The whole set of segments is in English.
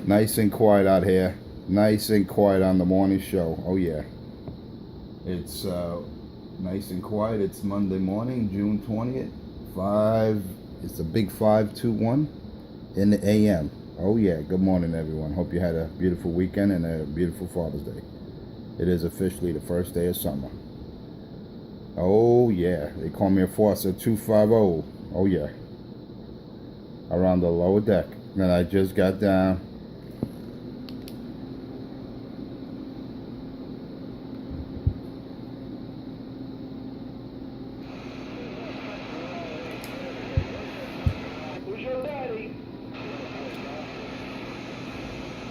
Nice and quiet out here. Nice and quiet on the morning show. Oh yeah. It's nice and quiet. It's Monday morning, June 20th. It's a big 5:21 in the AM. Oh yeah. Good morning, everyone. Hope you had a beautiful weekend and a beautiful Father's Day. It is officially the first day of summer. Oh yeah. They call me a Enforcer 250. Oh yeah. Around the lower deck. And I just got down. Who's your daddy?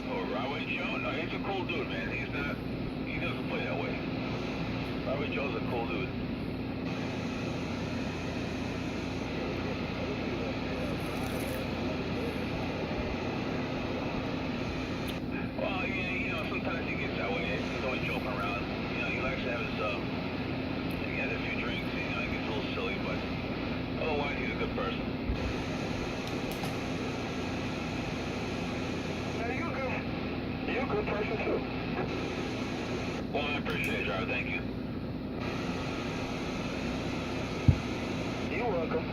Oh, Robert Joe? No, he's a cool dude, man. He doesn't play that way. Robert Joe's a cool dude. Well, yeah, sometimes he gets that way. He's always joking around. He likes to have his, he has a few drinks, he gets a little silly, but otherwise he's a good person. Now you're a good person too. Well, I appreciate it, Robert. Thank you. You're welcome.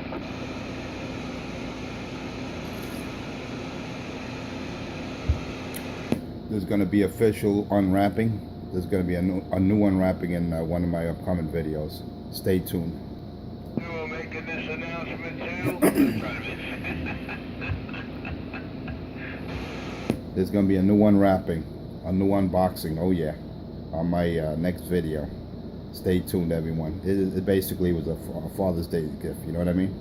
There's going to be official unwrapping. There's going to be a new unwrapping in one of my upcoming videos. Stay tuned. We were making this announcement too. There's going to be a new unwrapping, a new unboxing. Oh yeah, on my next video. Stay tuned, everyone. It basically was a Father's Day gift. You know what I mean?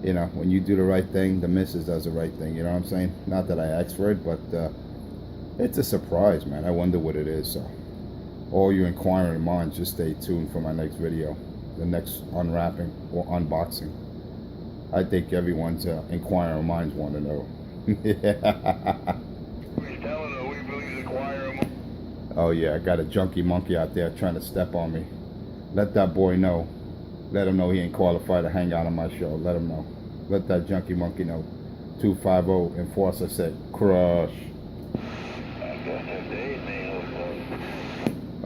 You know, when you do the right thing, the missus does the right thing. You know what I'm saying? Not that I asked for it, but it's a surprise, man. I wonder what it is. So, all you inquiring minds, just stay tuned for my next video, the next unwrapping or unboxing. I think everyone's inquiring minds want to know. Yeah. He's telling her we believe the choir. Oh yeah, I got a junkie monkey out there trying to step on me. Let that boy know. Let him know he ain't qualified to hang out on my show. Let him know. Let that junkie monkey know. 250 Enforcer said, crush.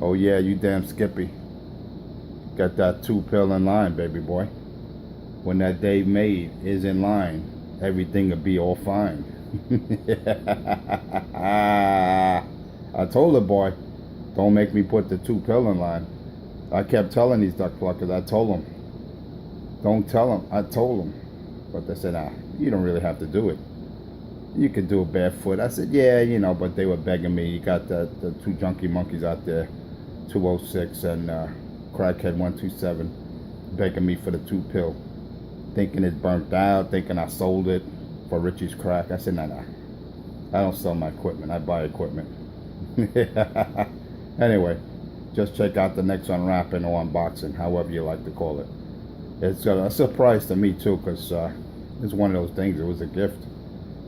Oh yeah, you damn Skippy. Got that 2 pill in line, baby boy. When that Dave made is in line, everything will be all fine. I told the boy, don't make me put the 2 pill in line. I kept telling these duck pluckers, I told them, don't tell them, I told them. But they said, nah, you don't really have to do it. You could do it barefoot. I said, yeah, but they were begging me. You got the 2 junkie monkeys out there, 206 and Crackhead 127, begging me for the 2 pill. Thinking it burnt out, thinking I sold it for Richie's crack. I said, nah. I don't sell my equipment. I buy equipment. Anyway, just check out the next unwrapping or unboxing, however you like to call it. It's a surprise to me too, because it's one of those things. It was a gift,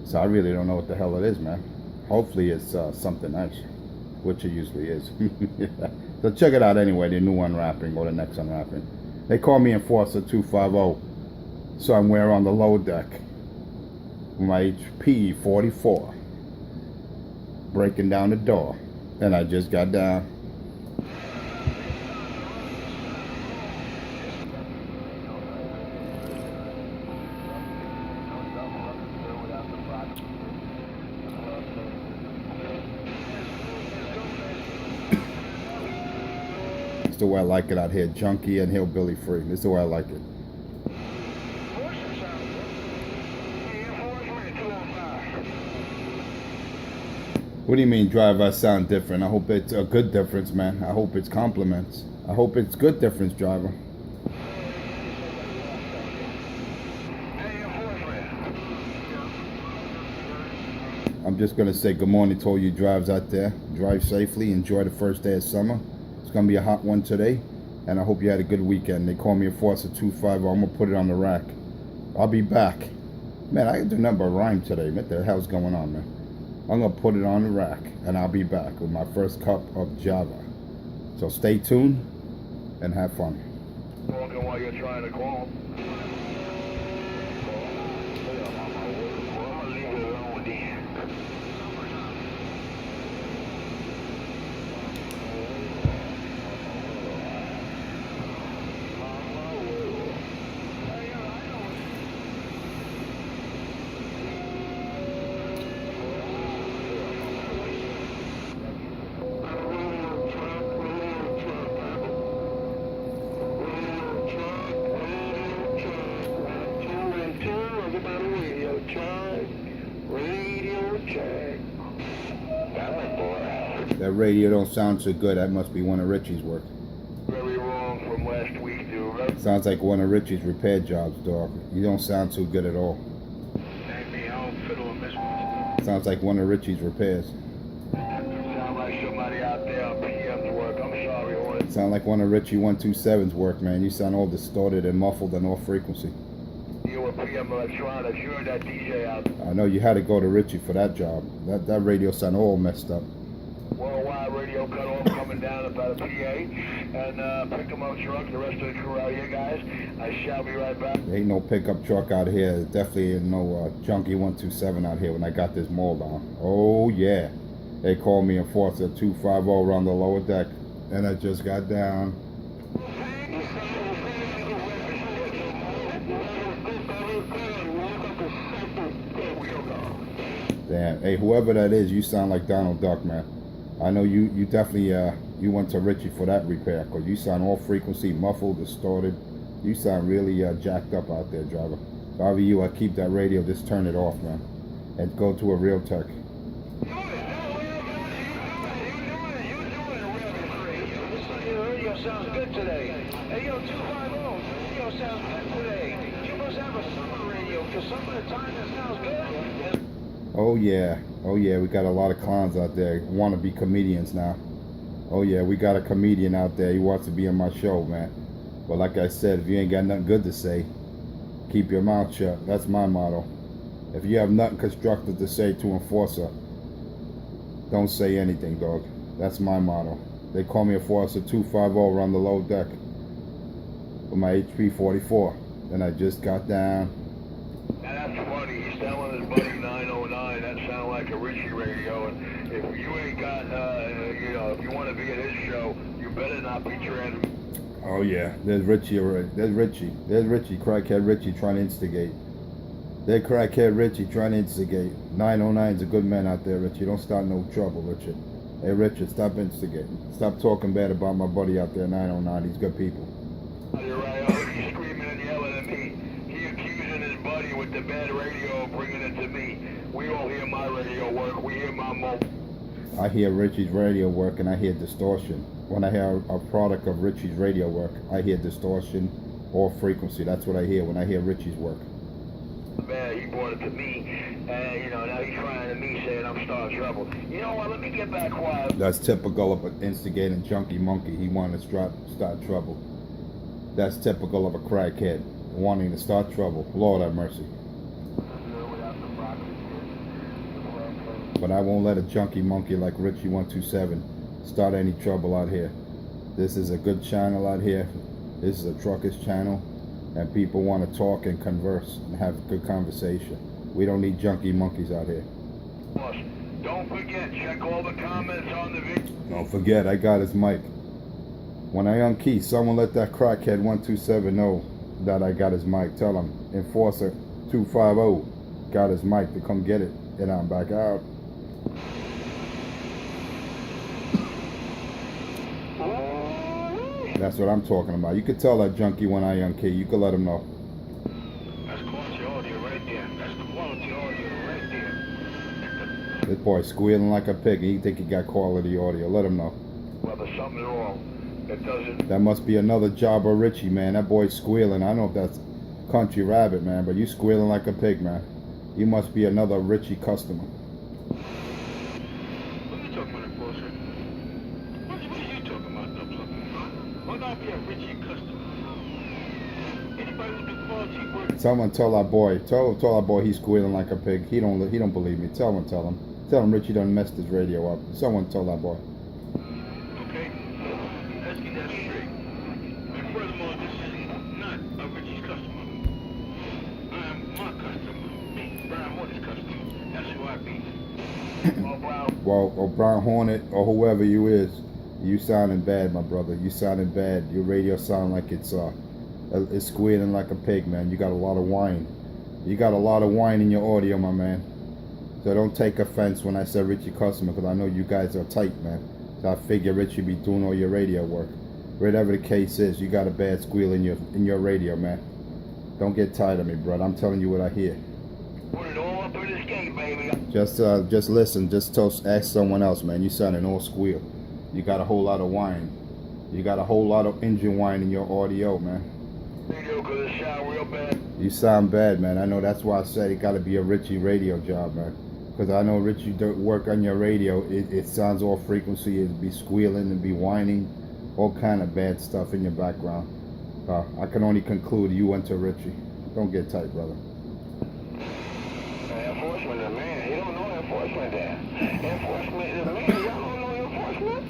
so I really don't know what the hell it is, man. Hopefully it's something nice, which it usually is. So check it out anyway, the new unwrapping or the next unwrapping. They call me Enforcer 250, so I'm wearing on the low deck my HP 44, breaking down the door, and I just got down. This is the way I like it out here, junkie and hillbilly free. This is the way I like it. What do you mean, drive? I sound different. I hope it's a good difference, man. I hope it's compliments. I hope it's good difference, driver. I'm just gonna say good morning to all you drives out there. Drive safely. Enjoy the first day of summer. It's gonna be a hot one today, and I hope you had a good weekend. They call me Enforcer 250. I'm gonna put it on the rack. I'll be back. Man, I can do nothing but rhyme today. What the hell's going on, man? I'm going to put it on the rack, and I'll be back with my first cup of Java. So stay tuned and have fun. Talking while you're trying to call. Well, I'm gonna leave it alone then. That radio don't sound so good. That must be one of Richie's work. Very wrong from last week, dude. Sounds like one of Richie's repair jobs, dog. You don't sound too good at all. Maybe I don't fiddle in this one. Sounds like one of Richie's repairs. Sound like somebody out there on PM's work. I'm sorry, Horn. Sound like one of Richie 127's work, man. You sound all distorted and muffled and off frequency. You were PM Electronics. You're that DJ out there. I know you had to go to Richie for that job. That radio sound all messed up. Worldwide radio cut off coming down about a PA. And pick 'em up truck. The rest of the crew out here, guys. I shall be right back. There ain't no pickup truck out here. Definitely ain't no Junkie 127 out here when I got this mall down. Oh, yeah. They called me Enforcer 250 around the lower deck. And I just got down. Damn. Hey, whoever that is, you sound like Donald Duck, man. I know you definitely, you went to Richie for that repair. Because you sound all frequency, muffled, distorted. You sound really jacked up out there, driver. If I were you, I'd keep that radio, just turn it off, man. And go to a real tech. Sounds good today. Hey, yo, 250. Radio sounds good today. You must have a summer radio, because some of the time it sounds good. Oh yeah, we got a lot of clowns out there. Want to be comedians now. Oh yeah, we got a comedian out there. He wants to be on my show, man. But like I said, if you ain't got nothing good to say, keep your mouth shut. That's my motto. If you have nothing constructive to say to Enforcer, don't say anything, dog. That's my motto. They call me Enforcer 250 around the low deck with my HP 44. Then I just got down. That's funny. He's telling his buddy 909. That sounds like a Richie radio. And if you ain't got, if you want to be at his show, you better not be trans. Oh yeah, there's Richie already. There's Richie, crackhead Richie trying to instigate. There's crackhead Richie trying to instigate. 909's a good man out there, Richie. Don't start no trouble, Richard. Hey Richard, stop instigating. Stop talking bad about my buddy out there, 909. He's good people. You're right. Oh, he's screaming and yelling at me. He accusing his buddy with the bad radio, bringing it to me. We all hear my radio work. We hear my mobile. I hear Richie's radio work and I hear distortion. When I hear a product of Richie's radio work, I hear distortion or frequency. That's what I hear when I hear Richie's work. Man, he brought it to me, and now he's crying to me saying I'm starting trouble. You know what? Let me get back quiet. That's typical of an instigating junkie monkey. He wanted to start trouble. That's typical of a crackhead wanting to start trouble. Lord have mercy. But I won't let a junkie monkey like Richie 127 start any trouble out here. This is a good channel out here. This is a truckers channel. And people want to talk and converse and have good conversation. We don't need junkie monkeys out here. Don't forget, check all the comments on the video. Don't forget, I got his mic. When I unkey, someone let that crackhead 127 know that I got his mic. Tell him, Enforcer 250 got his mic to come get it. And I'm back out. That's what I'm talking about. You could tell that junkie when I unkey. You could let him know. That's quality audio right there. That's quality audio right there. This boy squealing like a pig. And you think he got quality audio. Let him know. Well, there's something wrong. It doesn't. That must be another job of Richie, man. That boy's squealing. I don't know if that's Country Rabbit, man, but you squealing like a pig, man. You must be another Richie customer. What are you talking about, Enforcer? What are you talking about, Double? Why not be a Richie customer? Anybody who do quality work. Someone tell our boy. Tell our boy he's squealing like a pig. He don't believe me. Tell him Richie done messed his radio up. Someone tell that boy. Okay? Let's get that straight. And furthermore, this is not a Richie's customer. I am my customer. or Brown Hornet or whoever you is, you sounding bad, my brother. You sounding bad. Your radio sound like it's squealing like a pig, man. You got a lot of whine. You got a lot of whine in your audio, my man. So don't take offense when I say Richie Customer, because I know you guys are tight, man. So I figure Richie be doing all your radio work. Whatever the case is, you got a bad squeal in your radio, man. Don't get tired of me, brother. I'm telling you what I hear. Put it all up in this gate, baby. Just listen. Just ask someone else, man. You sounding all squeal. You got a whole lot of whine. You got a whole lot of engine whine in your audio, man. Radio could have shot real bad. You sound bad, man. I know that's why I said it got to be a Richie radio job, man. Because I know Richie work on your radio. It sounds all frequency. It'd be squealing and be whining. All kind of bad stuff in your background. I can only conclude you went to Richie. Don't get tight, brother. Enforcement is man. You don't know enforcement there. Enforcement is man. Y'all don't know enforcement?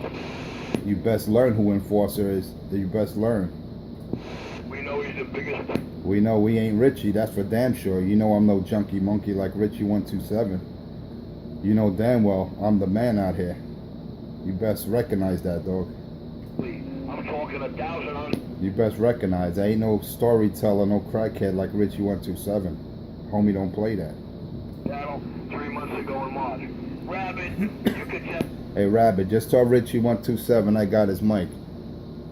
You best learn who enforcer is. You best learn. We know he's the biggest. We know we ain't Richie. That's for damn sure. You know I'm no junkie monkey like Richie 127. You know damn well I'm the man out here. You best recognize that, dog. I'm talking 1,000. You best recognize I ain't no storyteller, no crackhead like Richie 127. Homie, don't play that. Battle 3 months ago in March. Rabbit, you could tell. Hey Rabbit, just tell Richie 127 I got his mic.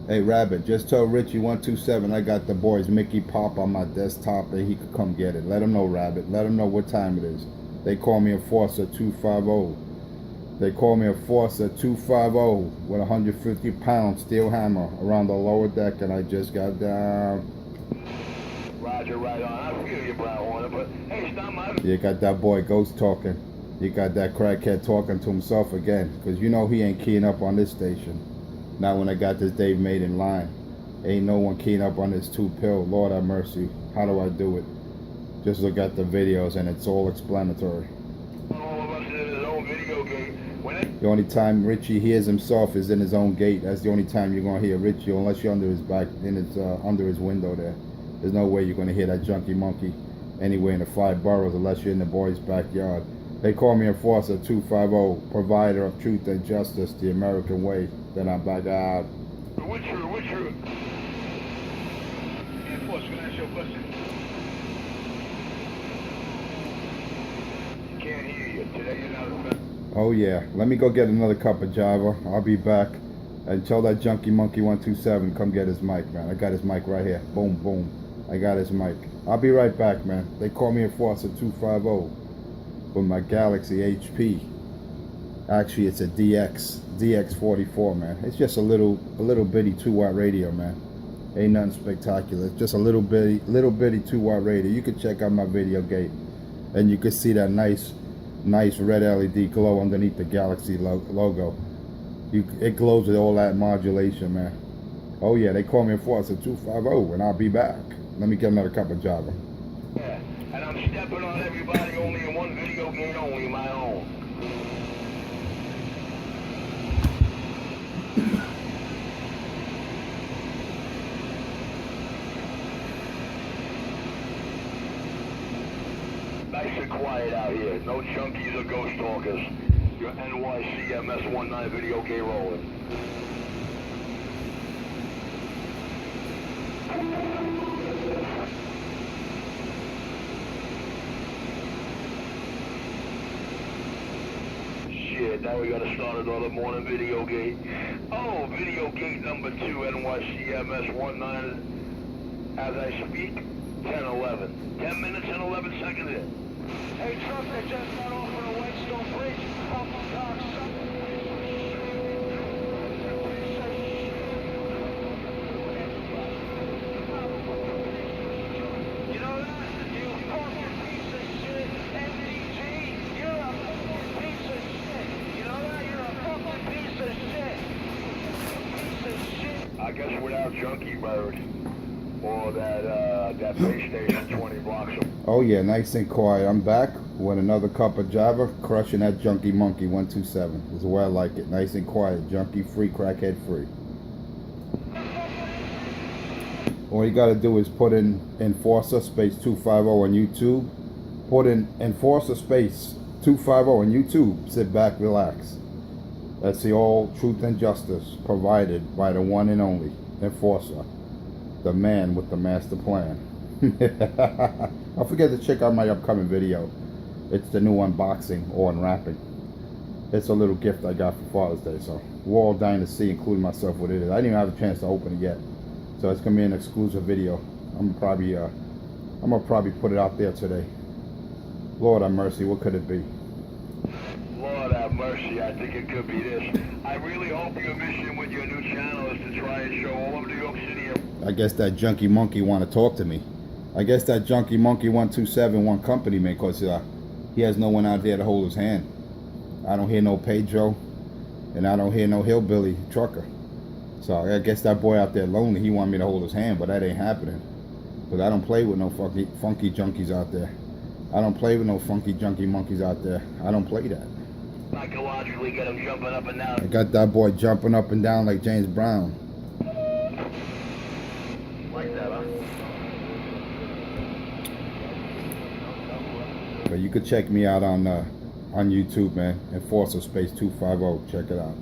Hey Rabbit, just tell Richie 127 I got the boys Mickey Pop on my desktop and he could come get it. Let him know, Rabbit. Let him know what time it is. They call me Enforcer 250. They call me Enforcer 250 with a 150-pound steel hammer around the lower deck, and I just got down. Roger, right on. I feel you, Brown Hornet, but hey, stop my. You got that boy Ghost talking. You got that crackhead talking to himself again, because you know he ain't keying up on this station. Not when I got this Dave Made in line. Ain't no one keying up on this 2-pill. Lord have mercy. How do I do it? Just look at the videos and it's all explanatory. All of us in his own video game. The only time Richie hears himself is in his own gate. That's the only time you're gonna hear Richie, unless you're under his back, under his window there. There's no way you're gonna hear that junkie monkey anywhere in the 5 boroughs unless you're in the boys' backyard. They call me Enforcer 250, provider of truth and justice, the American way. Then I'm back out. Which route? Enforcer, can I ask you a question? Can't hear you. Today you're not a. Oh yeah, let me go get another cup of Java. I'll be back. And tell that junkie monkey 127 come get his mic, man. I got his mic right here. Boom, boom. I got his mic. I'll be right back, man. They call me Enforcer 250 with my Galaxy HP. Actually, it's a DX44, man. It's just a little bitty 2-watt radio, man. Ain't nothing spectacular. It's just a little bitty 2-watt radio. You can check out my video gate, and you can see that nice red LED glow underneath the Galaxy logo. It glows with all that modulation, man. Oh yeah, they call me Enforcer 250, and I'll be back. Let me get another cup of Java. Yeah, and I'm stepping on everybody only in one video game only, my own. Nice and quiet out here. No junkies or ghost talkers. Your NYCMS19 video game rolling. Shit, now we gotta start another morning video gate. Oh, video gate number 2, NYCMS19. As I speak, 10:11. 10 minutes and 11 seconds in. Hey, truck that just got off on the Whitestone Bridge. Up on dock, you know that? You fucking piece of shit. MDG, you're a fucking piece of shit. You know that? You're a fucking piece of shit. Piece of shit. I guess without Junkie Bird. Or that base station 20 blocks. Oh yeah, nice and quiet. I'm back with another cup of Java, crushing that junkie monkey 127. This is the way I like it. Nice and quiet, junkie free, crackhead free. All you gotta do is put in Enforcer space 250 on YouTube. Put in Enforcer space 250 on YouTube. Sit back, relax. That's the all truth and justice provided by the one and only enforcer, the man with the master plan. Don't forget to check out my upcoming video. It's the new unboxing or unwrapping. It's a little gift I got for Father's Day, so we're all dying to see, including myself, what it is. I didn't even have a chance to open it yet, so it's gonna be an exclusive video. I'm gonna probably put it out there today. Lord have mercy, what could it be? Lord have mercy, I think it could be this. I really hope your mission with your new channel is to try and show all of New York City. I guess that junkie monkey want to talk to me. I guess that junkie monkey 127 want company, man, because he has no one out there to hold his hand. I don't hear no Pedro, and I don't hear no hillbilly trucker. So I guess that boy out there lonely, he want me to hold his hand, but that ain't happening. Because I don't play with no funky junkies out there. I don't play with no funky junkie monkeys out there. I don't play that. Psychologically get him jumping up and I down. got that boy jumping up and down like James Brown. Like that, huh? But you could check me out on YouTube, man. Enforcer Space 250. Check it out.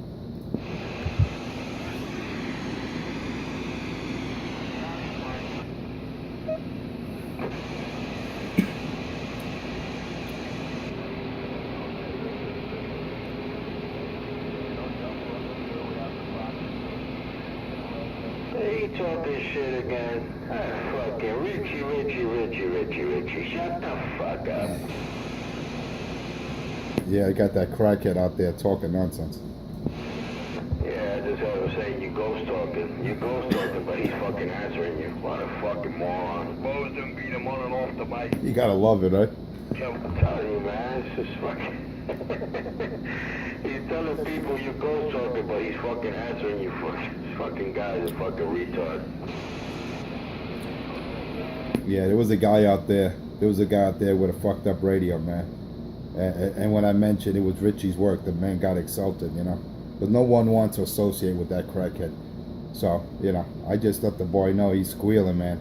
He talking shit again. Fucking Richie. Shut the fuck up. Yeah, I got that crackhead out there talking nonsense. Yeah, I just heard him say you ghost talking, but he's fucking answering you. What a fucking moron. Supposed to beat him on and off the mic. You gotta love it, right? I'm telling you, man, it's just fucking... He's telling people you ghost talking, but he's fucking answering you. Fucking guy's a fucking retard. Yeah, there was a guy out there. There was a guy out there with a fucked up radio, man. And when I mentioned it was Richie's work, the man got exalted, you know. But no one wants to associate with that crackhead. So, you know, I just let the boy know he's squealing, man.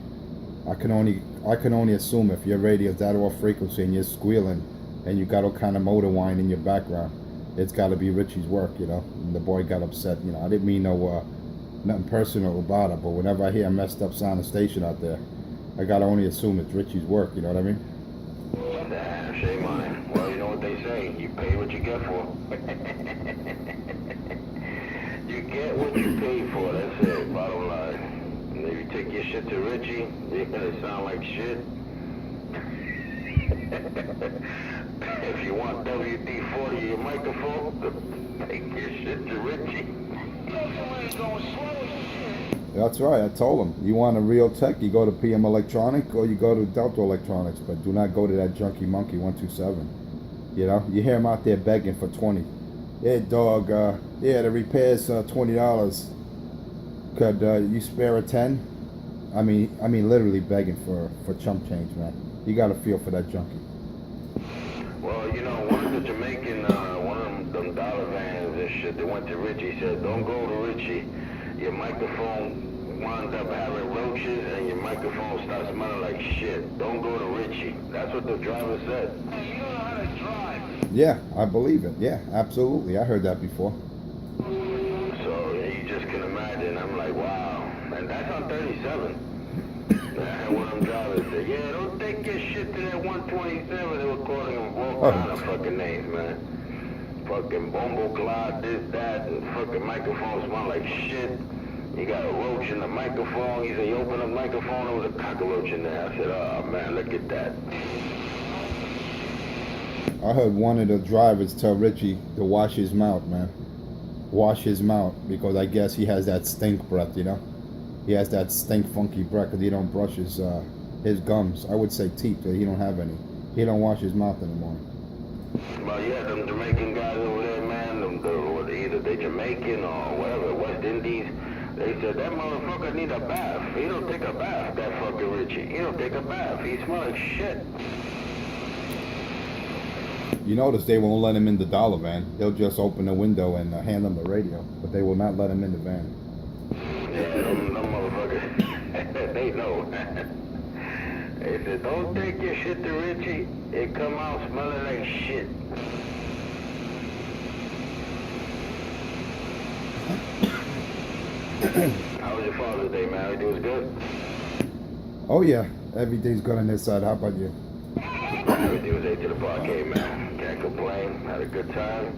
I can only assume if your radio's that off frequency and you're squealing and you got all kind of motor whine in your background, it's got to be Richie's work, you know. And the boy got upset, you know. I didn't mean nothing personal about it, but whenever I hear a messed up sounding station out there, I gotta only assume it's Richie's work, you know what I mean? Nah, shame on him. Well, you know what they say, you pay what you get for. You get what you pay for, that's it, bottom line. And if you take your shit to Richie, you're gonna sound like shit. If you want WD-40 in your microphone, take your shit to Richie. Somebody's going slow as shit. That's right, I told him. You want a real tech, you go to PM Electronic or you go to Delta Electronics, but do not go to that junkie monkey 127. You know, you hear him out there begging for 20. Yeah, dog, yeah, the repair's $20. Could you spare a 10? I mean, literally begging for chump change, man. You got to feel for that junkie. Well, you know, one of the Jamaican, one of them dollar vans and shit, they went to Richie, said, don't go to Richie. Your microphone wound up having roaches and your microphone starts smelling like shit. Don't go to Richie. That's what the driver said. You don't know how to drive. Yeah, I believe it. Yeah, absolutely. I heard that before. So you just can imagine. I'm like, wow. And that's on 37. I had one of them drivers say, yeah, don't take your shit to that 127. They were calling them all kind of fucking names, man. Fucking Bombo Cloud, this, that, and fucking microphone smell like shit. You got a roach in the microphone. He said, you open the microphone, there was a cockroach in there. I said, oh man, look at that. I heard one of the drivers tell Richie to wash his mouth, man. Wash his mouth, because I guess he has that stink breath, you know? He has that stink funky breath because he don't brush his gums. I would say teeth, but he don't have any. He don't wash his mouth anymore. Well, yeah, them Jamaican guys over there, man, either they Jamaican or whatever, West Indies, they said that motherfucker need a bath. He don't take a bath, that fucking Richie. He don't take a bath. He smells like shit. You notice they won't let him in the dollar van. They'll just open the window and hand him the radio, but they will not let him in the van. Yeah, them motherfuckers, they know. They said, don't take your shit to Richie. It come out smelling like shit. How was your Father's Day, man? Everything was good? Oh yeah, everything's good on this side. How about you? Everything was A to the parquet, man. Can't complain. Had a good time.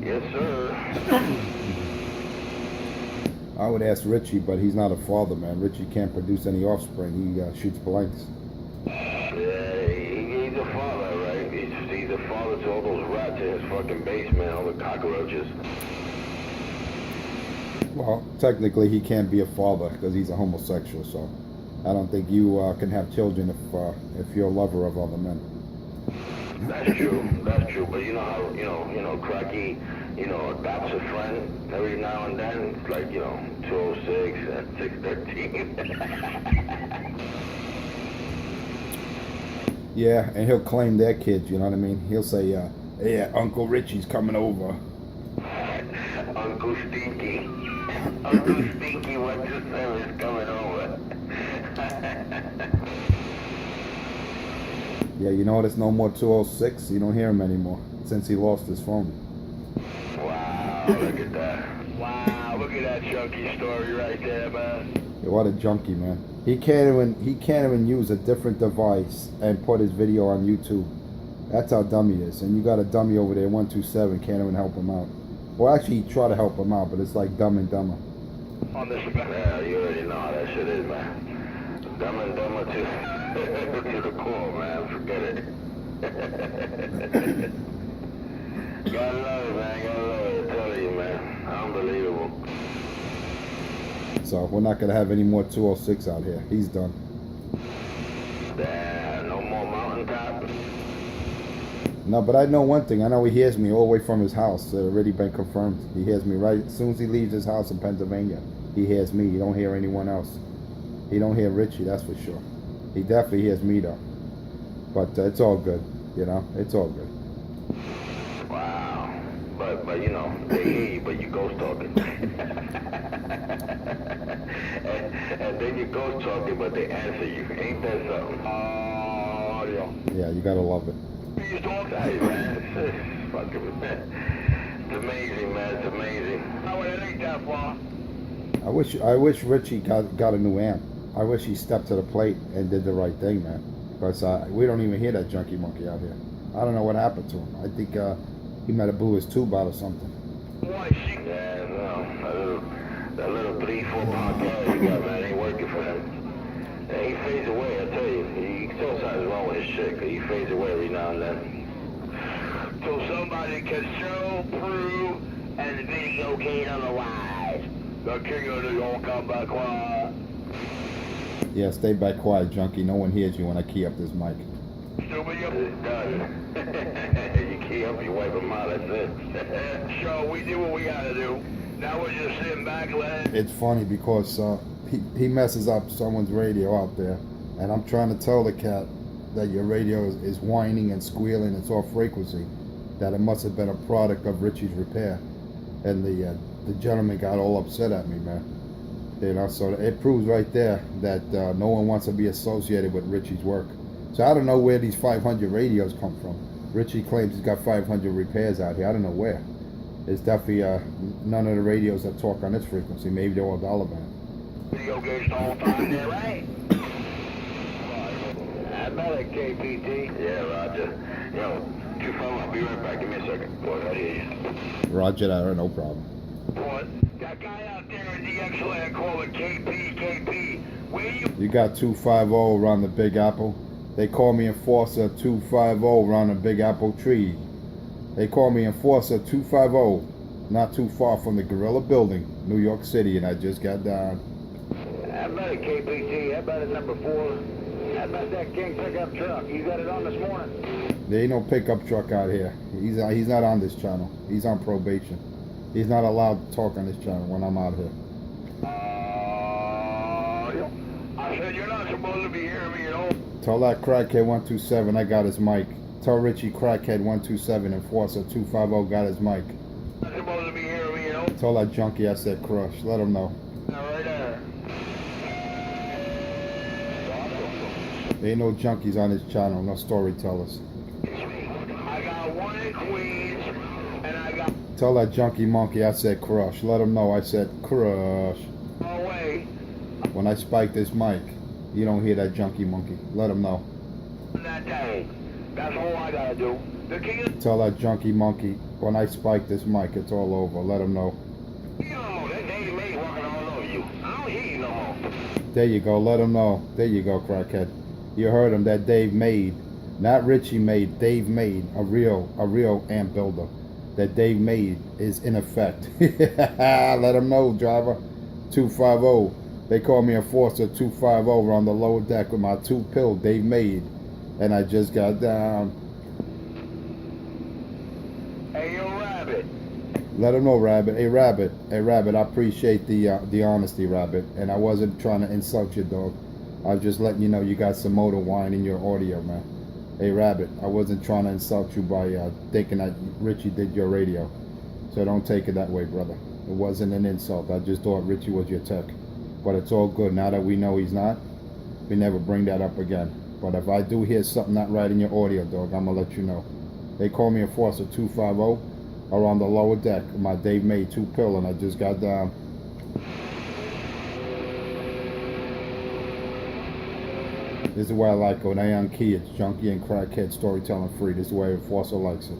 Yes, sir. I would ask Richie, but he's not a father, man. Richie can't produce any offspring. He shoots blanks. Yeah, he's a father, right? He's a father to all those rats in his fucking basement, all the cockroaches. Well, technically he can't be a father because he's a homosexual. So I don't think you can have children if you're a lover of other men. That's true. That's true. But you know how Cracky, adopts a friend every now and then. It's like 206 and 613. Yeah, and he'll claim their kids. You know what I mean? He'll say, "Yeah, Uncle Richie's coming over." Uncle Stinky. Uncle Stinky 127 is coming over. Yeah, you know there's no more 206. You don't hear him anymore since he lost his phone. Wow, look at that. Wow, look at that chunky story right there, man. Yeah, what a junkie, man. He can't even use a different device and put his video on YouTube. That's how dumb he is. And you got a dummy over there, 127, can't even help him out. Well, actually, he tried to help him out, but it's like Dumb and Dumber. On the spot. Yeah, you already know how that shit is, man. Dumb and Dumber to the core, man. Forget it. Gotta love it, man. Gotta love it. I tell you, man. Unbelievable. So we're not gonna have any more 206 out here. He's done. Damn, no more mountaintop. No, but I know one thing. I know he hears me all the way from his house. It's already been confirmed. He hears me right as soon as he leaves his house in Pennsylvania. He hears me. He don't hear anyone else. He don't hear Richie, that's for sure. He definitely hears me though. But it's all good. It's all good. Wow. But they hear you, but you ghost talking. and then you ghost talking, but they answer you. Ain't that something? Oh, Yeah, you gotta love it. These dogs out here, man. It's fucking, man. It's amazing, man. It's amazing. Oh, it ain't that far. I wish Richie got a new amp. I wish he stepped to the plate and did the right thing, man. Because we don't even hear that junkie monkey out here. I don't know what happened to him. I think he might have blew his tube out or something. Yeah, no. That little 3-4 pound guy you got, man, ain't working for him. And he fades away, I tell you. He still something's wrong with his shit, 'cause he fades away every now and then. So somebody can show, prove, and videocate otherwise. The king of the York come back quiet. Yeah, stay back quiet, junkie. No one hears you when I key up this mic. Stupid, it's done. You key up, you wipe them out, that's it. So we did what we gotta do. Now we're just sitting back, letting It's funny because he messes up someone's radio out there, and I'm trying to tell the cat that your radio is whining and squealing, it's off frequency, that it must have been a product of Richie's repair. And the gentleman got all upset at me, man. So it proves right there that no one wants to be associated with Richie's work. So I don't know where these 500 radios come from. Richie claims he's got 500 repairs out here. I don't know where. It's definitely none of the radios that talk on this frequency. Maybe they're all dollar band. video games the whole time there, right? I bet it, KPT. Yeah, Roger. 2-5, I'll be right back. Give me a second. Boy, I hear you. Roger that, no problem. What? That guy out there in DX land calling KP. Where you? You got 250 around the Big Apple. They call me Enforcer 250 around the Big Apple tree. They call me Enforcer 250, not too far from the Gorilla Building, New York City, and I just got down. How about it, KPT? How about it, number 4? How about that King pickup truck? You got it on this morning? There ain't no pickup truck out here. He's not on this channel. He's on probation. He's not allowed to talk on this channel when I'm out here. I said you're not supposed to be hearing me at all. Tell that crackhead 127 I got his mic. Tell Richie crackhead 127 Enforcer 250 got his mic. Not supposed to be hearing me at all. Tell that junkie I said crush. Let him know. Right there. There ain't no junkies on this channel. No storytellers. I got one in Queens, and I got Tell that junkie monkey I said crush. Let him know I said crush. No way. When I spike this mic, you don't hear that junkie monkey. Let him know. That thing. That's all I gotta do. The king of Tell that junkie monkey when I spike this mic, it's all over. Let him know. you no more. That Dave May walking all over you. I don't hear you no more. There you go. Let him know. There you go, crackhead. You heard him. That Dave made, not Richie made. Dave made a real amp builder. That Dave made is in effect. Let him know, driver. 250. They call me Enforcer 250 on the lower deck with my 2-pill Dave made, and I just got down. Hey, yo, Rabbit. Let him know, Rabbit. Hey, Rabbit. I appreciate the honesty, Rabbit. And I wasn't trying to insult you, dog. I was just letting you know you got some motor wine in your audio, man. Hey, Rabbit. I wasn't trying to insult you by thinking that Richie did your radio. So don't take it that way, brother. It wasn't an insult. I just thought Richie was your tech. But it's all good. Now that we know he's not, we never bring that up again. But if I do hear something not right in your audio, dog, I'm going to let you know. They call me Enforcer 250 around the lower deck. My Dave made 2-pill, and I just got down. This is the way I like it. When I young key, it's junkie and crackhead storytelling free. This is the way Enforcer likes it.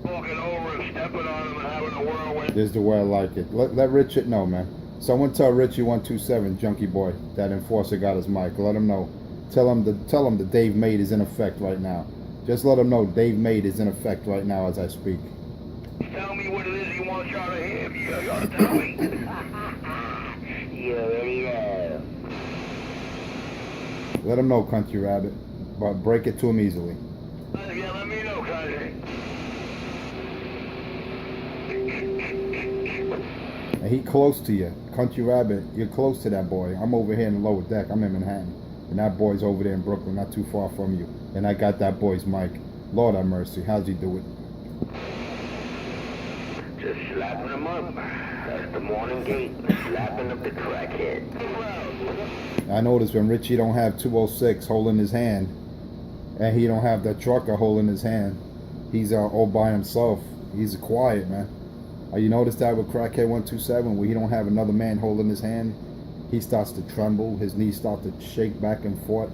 Walking over and stepping on him and having a whirlwind. This is the way I like it. Let Richard know, man. Someone tell Richie 127, junkie boy, that Enforcer got his mic. Let him know. Tell him the Dave made is in effect right now. Just let him know Dave made is in effect right now as I speak. Tell me what it is he wants y'all to hear. You gotta tell me. Yeah, there you go. Let him know, Country Rabbit. But break it to him easily. Yeah, let me know, country. And he close to you. Country Rabbit, you're close to that boy. I'm over here in the lower deck. I'm in Manhattan. And that boy's over there in Brooklyn, not too far from you. And I got that boy's mic. Lord have mercy. How's he do it? Just slapping him up. That's the morning gate. Slapping up the crackhead. I noticed when Richie don't have 206 holding his hand, and he don't have that trucker holding his hand, he's all by himself. He's quiet, man. You notice that with Crackhead 127, where he don't have another man holding his hand, he starts to tremble, his knees start to shake back and forth,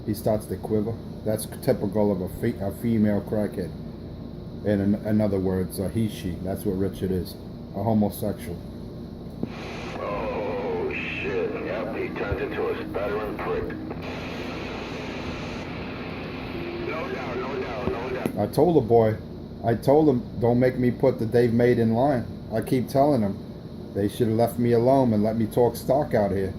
he starts to quiver. That's typical of a female crackhead. And in other words, he, she. That's what Richard is, a homosexual. Oh, shit. Yep, he turns into a stuttering prick. No doubt, no doubt, no doubt. I told the boy, don't make me put the Dave Made in line. I keep telling him they should have left me alone and let me talk stock out here.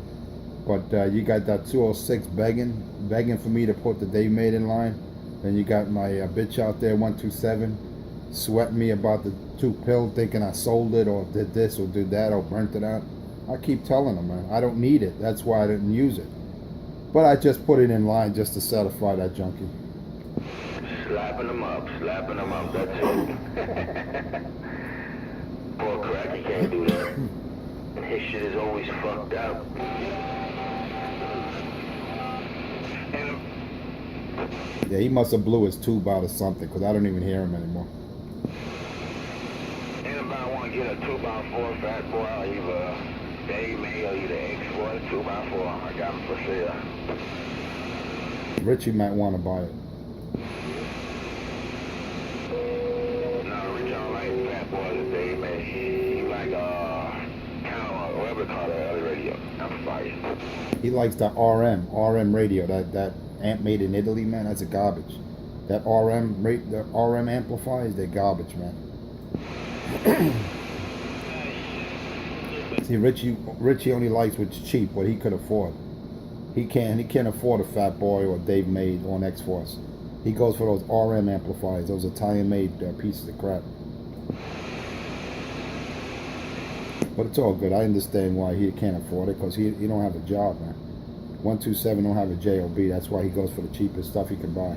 But you got that 206 begging for me to put the Dave Made in line. Then you got my bitch out there, 127, sweating me about the 2-pill, thinking I sold it or did this or did that or burnt it out. I keep telling him, man, I don't need it. That's why I didn't use it. But I just put it in line just to satisfy that junkie. Slapping him up, that's it. Poor crack, he can't do that. His shit is always fucked up. Yeah, he must have blew his tube out or something, because I don't even hear him anymore. Anybody want to get a 2x4 fat boy, or either Dave May or either X4, 2x4, I got him for sale. Richie might want to buy it. No, Richie don't like fat boys and Dave May. He like, whatever they call that other radio. Amplifier. He likes the RM radio, that amp made in Italy, man. That's a garbage. That the RM amplifiers, they're garbage, man. See, Richie only likes what's cheap, what he could afford. He can't afford a Fat Boy or Dave Made or an X-Force. He goes for those RM amplifiers, those Italian-made pieces of crap. But it's all good. I understand why he can't afford it, because he don't have a job, man. 127 don't have a job. That's why he goes for the cheapest stuff he can buy.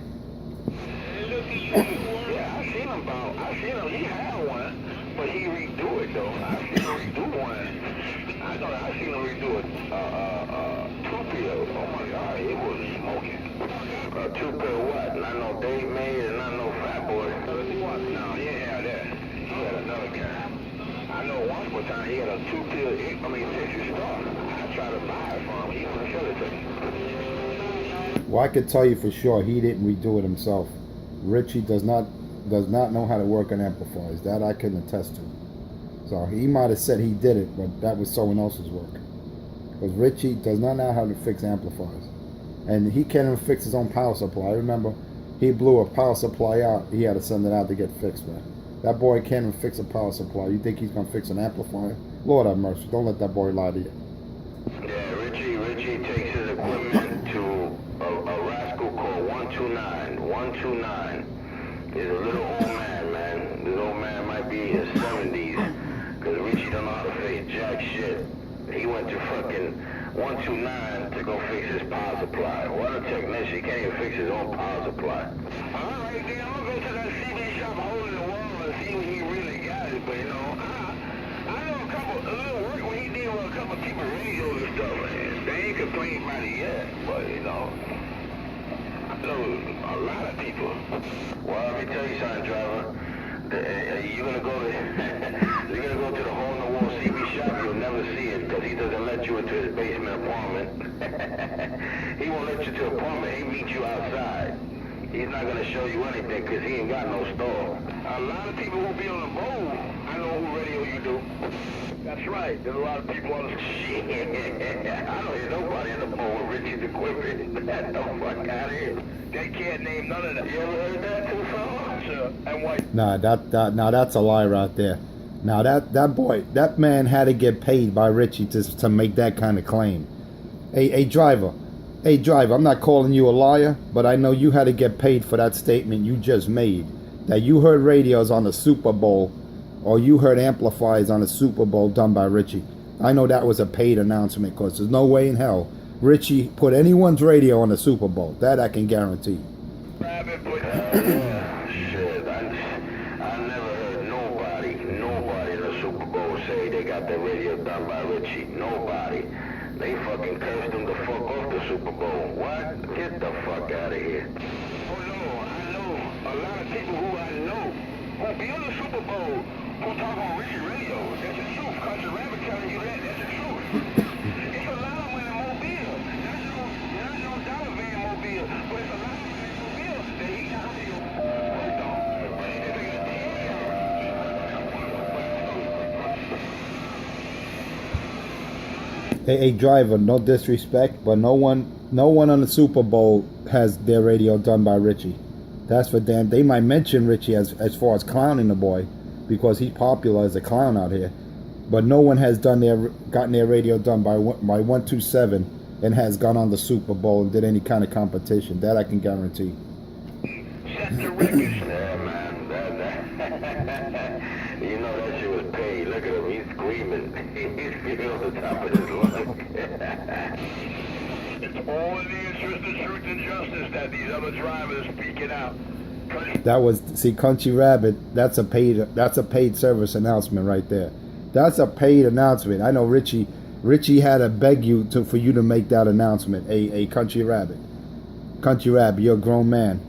Yeah, I seen him. He had one, but he redo it though. I seen him redo one. I seen him redo it. 2-pill. Oh my God, it was smoking. 2-pill what? Not no Dave May and not no Fat Boy. No, he had that. He had another guy. I know once upon a time he had a 2-pill, Texas Star. I tried to buy it from him. He wouldn't sell it to me. Well, I could tell you for sure he didn't redo it himself. Richie does not know how to work on amplifiers. That I can attest to. So he might have said he did it, but that was someone else's work. Because Richie does not know how to fix amplifiers. And he can't even fix his own power supply. I remember he blew a power supply out. He had to send it out to get fixed, man. That boy can't even fix a power supply. You think he's going to fix an amplifier? Lord have mercy. Don't let that boy lie to you. Yeah, Richie takes his equipment to a rascal called 129. 129 is a little old man. This old man might be in his 70s. Because Richie don't know how to fix jack shit. He went to fucking 129 to go fix his power supply. What a technician. He can't even fix his own power supply. Alright, then I'll go to that CD shop hole in the wall and see what he really got it. But you know, I know a little work when he did with a couple of people radios and stuff, man. They ain't complained about it yet, but you know, I know a lot of people. Well, let me tell you something, driver. You're gonna go to the hole in the wall CB shop. You'll never see it because he doesn't let you into his basement apartment. He won't let you to the apartment. He meets you outside. He's not gonna show you anything because he ain't got no store. A lot of people who be on the boat, I know who radio you do. That's right. There's a lot of people on the shit. I don't hear nobody in the boat with Richie's equipment. Get the fuck out of here. They can't name none of them. You ever heard that too, fella? Sure. And what? Nah, that's a lie right there. Now that man had to get paid by Richie to make that kind of claim. Hey driver, I'm not calling you a liar, but I know you had to get paid for that statement you just made. That you heard radios on the Super Bowl, or you heard amplifiers on the Super Bowl done by Richie. I know that was a paid announcement because there's no way in hell Richie put anyone's radio on the Super Bowl. That I can guarantee. Shit, I never heard nobody in the Super Bowl say they got their radio done by Richie. Nobody. They fucking cursed him the fuck off the Super Bowl. What? Get the fuck out of here. Oh no, I know a lot of people who I know who be on the Super Bowl who talk on Richie radio. That's the truth. Country Rabbit telling you that. That's the truth. It's a lot of them in Mobile. Not no dollar van Mobile, but it's a lot of them in Mobile that he got radio. Hey driver, no disrespect, but no one on the Super Bowl has their radio done by Richie. That's for damn. They might mention Richie as far as clowning the boy because he's popular as a clown out here, but no one has gotten their radio done by 127 and has gone on the Super Bowl and did any kind of competition. That I can guarantee. Set the records. Yeah, man. You know that shit was paid. Look at him. He's screaming. He's feeling on the top of his lungs. It's all in the interest of truth and justice that these other drivers are speaking out. Country Rabbit. That's a paid service announcement right there. That's a paid announcement. I know Richie had to beg you for you to make that announcement. A Country Rabbit, you're a grown man.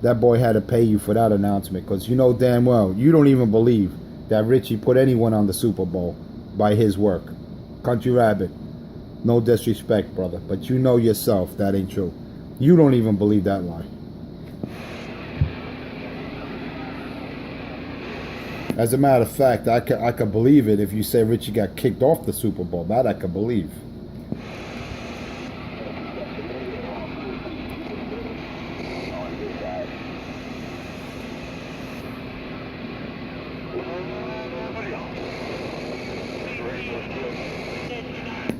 That boy had to pay you for that announcement because you know damn well you don't even believe that Richie put anyone on the Super Bowl by his work. Country Rabbit, no disrespect, brother, but you know yourself that ain't true. You don't even believe that lie. As a matter of fact, I could believe it if you say Richie got kicked off the Super Bowl. That I could believe.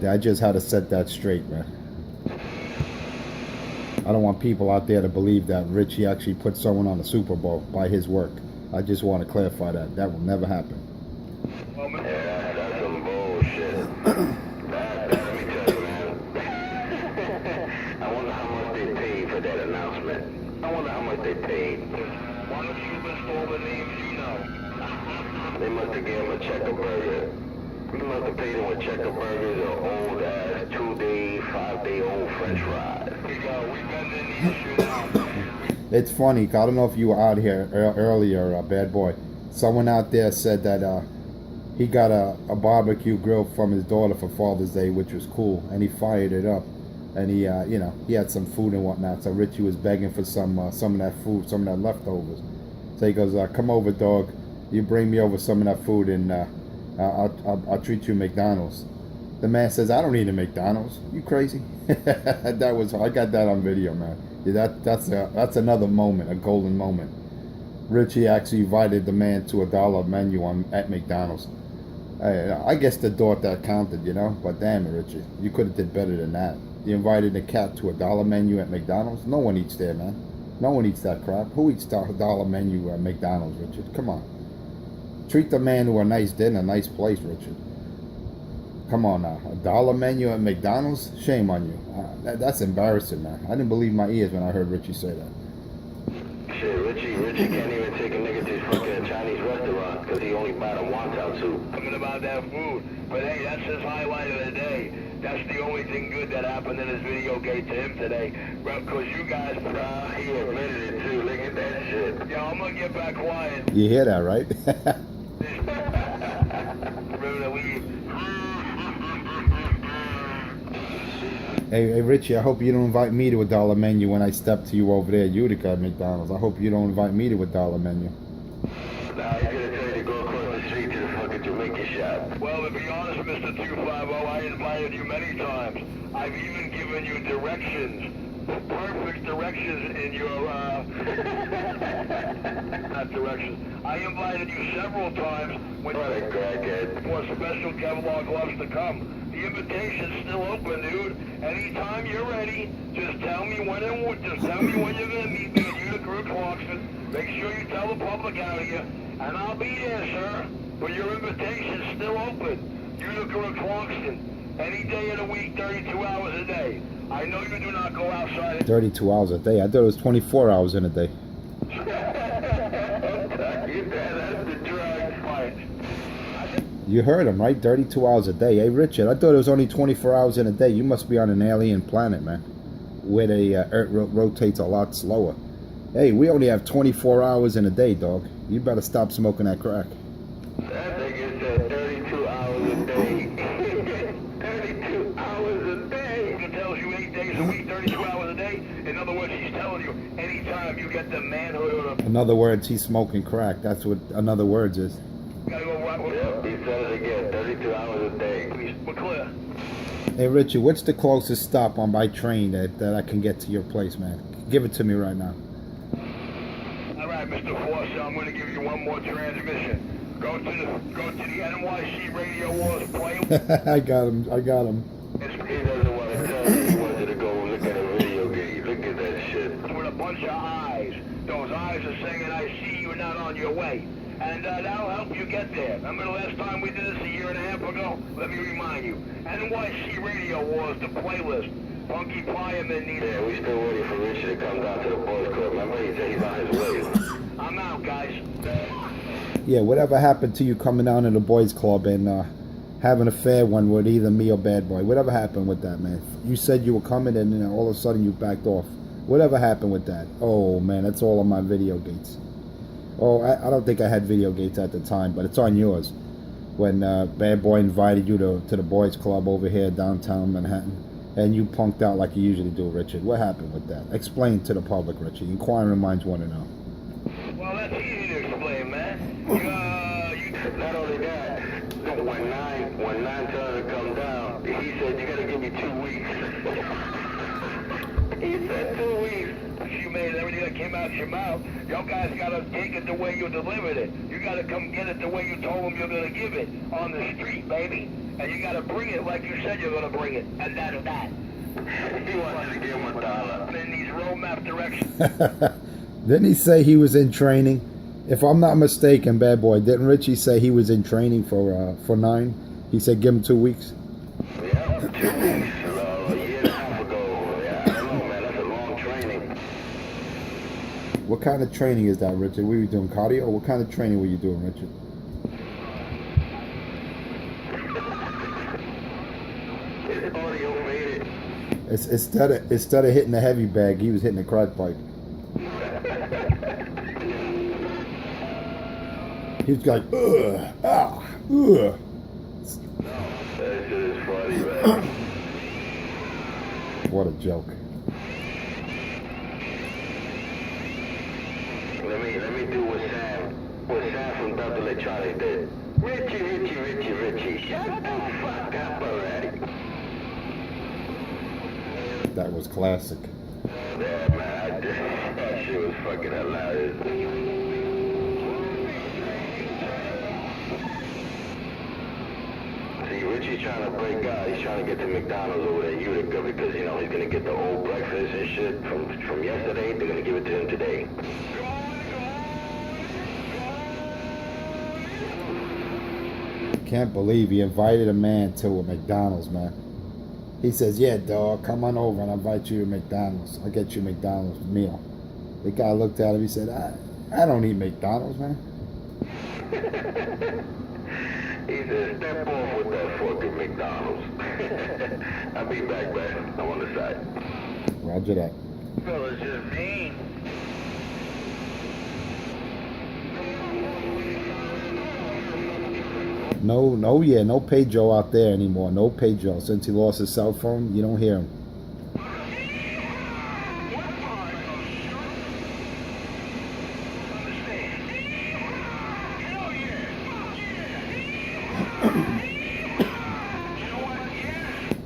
I just had to set that straight, man. I don't want people out there to believe that Richie actually put someone on the Super Bowl by his work. I just want to clarify that. That will never happen. Yeah, that's some bullshit. Let me tell you, man. I wonder how much they paid for that announcement. I wonder how much they paid. One of you must all the names you know. They must have given him a checker burger. You must have paid him with checker burgers or old ass 2-day, 5-day-old French fries. We've been in the issue now. It's funny. I don't know if you were out here earlier, bad boy. Someone out there said that he got a barbecue grill from his daughter for Father's Day, which was cool, and he fired it up, and he he had some food and whatnot. So Richie was begging for some of that food, some of that leftovers. So he goes, "Come over, dog. You bring me over some of that food, and I'll treat you McDonald's." The man says, "I don't eat a McDonald's. You crazy?" That was, I got that on video, man. Yeah, that's another moment, a golden moment. Richie actually invited the man to a $1 menu at McDonald's. I guess the thought that counted, But damn it, Richie, you could have did better than that. You invited the cat to a $1 menu at McDonald's. No one eats there, man. No one eats that crap. Who eats a $1 menu at McDonald's, Richard? Come on. Treat the man to a nice dinner, a nice place, Richard. Come on now, a $1 menu at McDonald's? Shame on you. That's embarrassing, man. I didn't believe my ears when I heard Richie say that. Shit, Richie can't even take a nigga to his fucking Chinese restaurant because he only bought him wonton soup. Talking about that food. But hey, that's his highlight of the day. That's the only thing good that happened in his video game to him today. Because you guys... He admitted it too. Look at that shit. Yo, I'm going to get back quiet. You hear that, right? Remember to leave. Hey, Richie, I hope you don't invite me to a $1 menu when I step to you over there at Utica at McDonald's. I hope you don't invite me to a $1 menu. Nah, he's gonna tell you to go across the street to the fucking Jamaican shop. Well, to be honest, Mr. 250, I invited you many times. I've even given you directions. Perfect directions in your, not directions. I invited you several times when What a crackhead. for special Kevlar gloves to come. The invitation's still open, dude. Anytime you're ready, just tell me when you're gonna meet me at Utica or Clarkson. Make sure you tell the public out here, and I'll be there, sir. But your invitation's still open. Utica or Clarkson. Any day of the week, 32 hours a day. I know you do not go outside. 32 hours a day. I thought it was 24 hours in a day. That's the drug fight. You heard him, right? 32 hours a day. Hey, Richard, I thought it was only 24 hours in a day. You must be on an alien planet, man, where the Earth rotates a lot slower. Hey, we only have 24 hours in a day, dog. You better stop smoking that crack. That nigga said 32 hours a day. 32 hours a day. It tells you 8 days a week, 32 hours a day. In other words, he's telling you anytime you get the manhood or the... In other words, he's smoking crack. That's what in other words is. Gotta go right with Yep, he said it again. 32 hours a day. We're clear. Hey, Richard, what's the closest stop on by train that I can get to your place, man? Give it to me right now. All right, Mr. Forster, I'm going to give you one more transmission. Go to the NYC Radio Wars play. I got him. He doesn't want to tell you. He wanted to go look at a video game. Look at that shit. With a bunch of eyes. Those eyes are saying, I see you, not on your way. And that'll help you get there. Remember the last time we did this a year and a half ago? Let me remind you. NYC Radio Wars, the playlist. Funky Fireman needs... Yeah, we still waiting for Richard to come down to the boys club. Remember, he said he's on his way. I'm out, guys. Yeah, whatever happened to you coming down to the boys club and having a fair one with either me or Bad Boy? Whatever happened with that, man? You said you were coming and then all of a sudden you backed off. Whatever happened with that? Oh, man, that's all on my video gates. Oh, I don't think I had video gates at the time, but it's on yours. When Bad Boy invited you to the boys club over here downtown Manhattan, and you punked out like you usually do, Richard. What happened with that? Explain to the public, Richard. Inquiring minds want to know. Well, that's easy to explain, man. Not only that, when nine started to come down, he said, you gotta give me 2 weeks. He said 2 weeks. You made everything that came out of your mouth. Y'all guys gotta take it the way you delivered it. You gotta come get it the way you told them you're gonna give it. On the street, baby. And you gotta bring it like you said you're gonna bring it. And that's that. He wanted to give him $1. In these roadmap directions. Didn't he say he was in training? If I'm not mistaken, Bad Boy, didn't Richie say he was in training for 9? He said give him 2 weeks. Yeah, 2 weeks. A year and a half ago. Yeah, I don't know, man. That's a long training. What kind of training is that, Richard? Were you doing cardio? Or what kind of training were you doing, Richard? His audio faded. Instead of hitting the heavy bag, he was hitting the crack pipe. He was like, ugh, ah. Ugh. That shit is funny, man. What a joke. Let me do what Sam from Dr. Electronics did. Richie, shut the fuck up already. That was classic. Yeah, man, that shit was fucking hilarious. See, Richie's trying to break out. He's trying to get to McDonald's over there in Utica because, you know, he's going to get the old breakfast and shit from yesterday. They're going to give it to him today. Can't believe he invited a man to a McDonald's, man. He says, yeah, dog, come on over and I'll invite you to McDonald's. I'll get you a McDonald's meal. The guy looked at him, he said, I don't eat McDonald's, man. He said, step off with that fucking McDonald's. I'll be back, man. I'm on the side. Roger that. Fella's just mean. No Pedro out there anymore. No Pedro. Since he lost his cell phone, you don't hear him.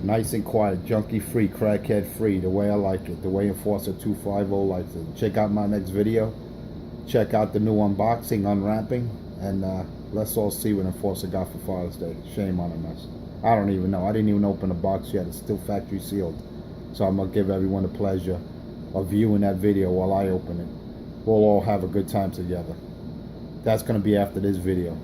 Nice and quiet, junkie free, crackhead free, the way I like it, the way Enforcer 250 likes it. Check out my next video. Check out the new unboxing, unwrapping, and let's all see what Enforcer got for Father's Day. Shame on him. I don't even know. I didn't even open the box yet. It's still factory sealed. So I'm going to give everyone the pleasure of viewing that video while I open it. We'll all have a good time together. That's going to be after this video.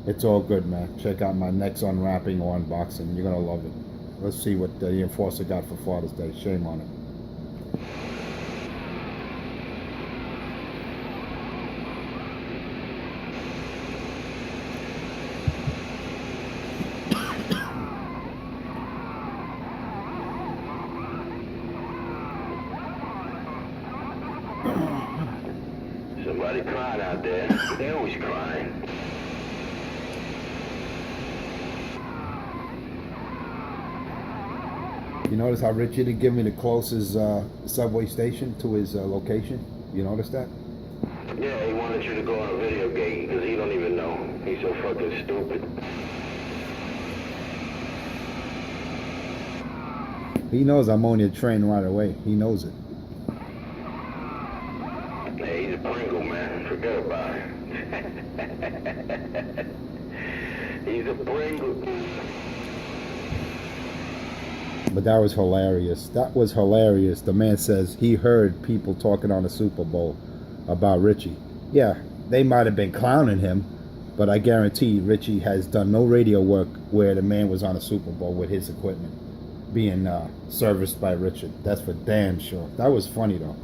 It's all good, man. Check out my next unwrapping or unboxing. You're going to love it. Let's see what the Enforcer got for Father's Day. Shame on it. Somebody crying out there. They always crying. You notice how Richie didn't give me the closest subway station to his location? You notice that? Yeah, he wanted you to go on a video gate because he don't even know. He's so fucking stupid. He knows I'm on your train right away. He knows it. Hey, he's a Pringle, man. Forget about it. He's a Pringle. But that was hilarious. That was hilarious. The man says he heard people talking on the Super Bowl about Richie. Yeah, they might have been clowning him, but I guarantee Richie has done no radio work where the man was on a Super Bowl with his equipment being serviced by Richard. That's for damn sure. That was funny, though.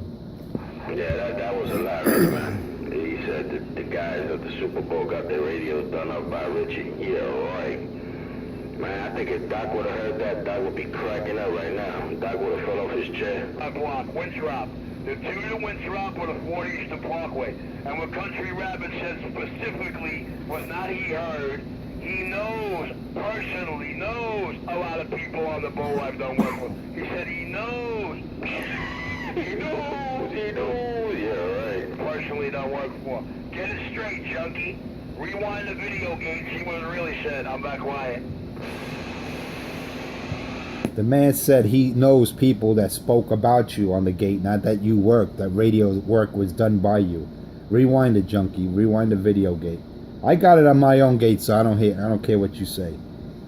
Yeah, that was hilarious, man. He said that the guys at the Super Bowl got their radios done up by Richie. Yeah, right. Man, I think if Doc would have heard that, Doc would be cracking up right now. Doc would have fell off his chair. Block, Winthrop. The 2 to Winthrop or the 40 Eastern Parkway. And what Country Rabbit said specifically was not he heard. He knows, personally knows a lot of people on the boat I've done work with. He said he knows. He knows. Yeah, right. Personally done work for. Get it straight, junkie. Rewind the video game, see what it really said. I'm back quiet. The man said he knows people that spoke about you on the gate, not that you worked, that radio work was done by you. Rewind it, junkie. Rewind the video gate. I got it on my own gate, so I don't care what you say.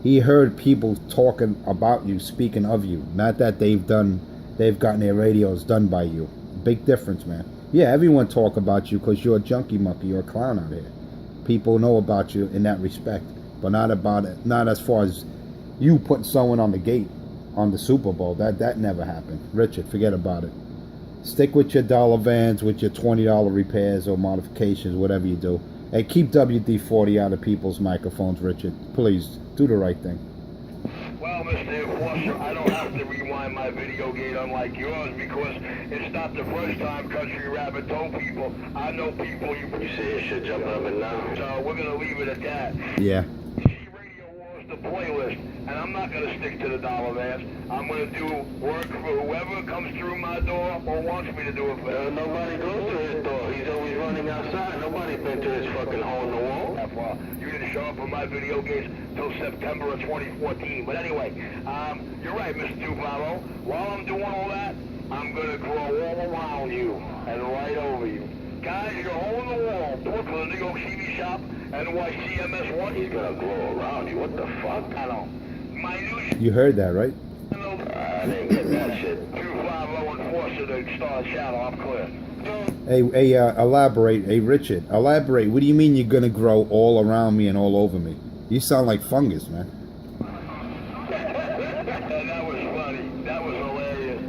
He heard people talking about you, speaking of you, not that they've gotten their radios done by you. Big difference, man. Yeah, everyone talk about you because you're a junkie monkey, you're a clown out here. People know about you in that respect, but not as far as you putting someone on the gate on the Super Bowl. That never happened. Richard, forget about it. Stick with your dollar vans, with your $20 repairs or modifications, whatever you do. Hey, keep WD-40 out of people's microphones, Richard. Please, do the right thing. Well, Mr. Enforcer, I don't have to rewind my video gate unlike yours because it's not the first time Country Rabbit told people. I know people You see his shit jumping up and down? So we're going to leave it at that. Yeah. playlist, and I'm not gonna stick to the dollar man. I'm gonna do work for whoever comes through my door or wants me to do it for. Nobody goes to his door. He's always running outside. Nobody's been to his fucking hole in the wall. That far. You didn't show up for my video games till September of 2014. But anyway, you're right, Mr. Tufaro. While I'm doing all that, I'm gonna grow all around you and right over you. Guys, you're hole in the wall. Brooklyn, New York TV shop, NYCMS1. He's gonna grow around you. What the fuck? I don't. My new You heard that, right? I didn't get that shit. 250 Enforcer to Star Shadow. I'm clear. Elaborate. Hey, Richard, elaborate. What do you mean you're gonna grow all around me and all over me? You sound like fungus, man. That was funny. That was hilarious.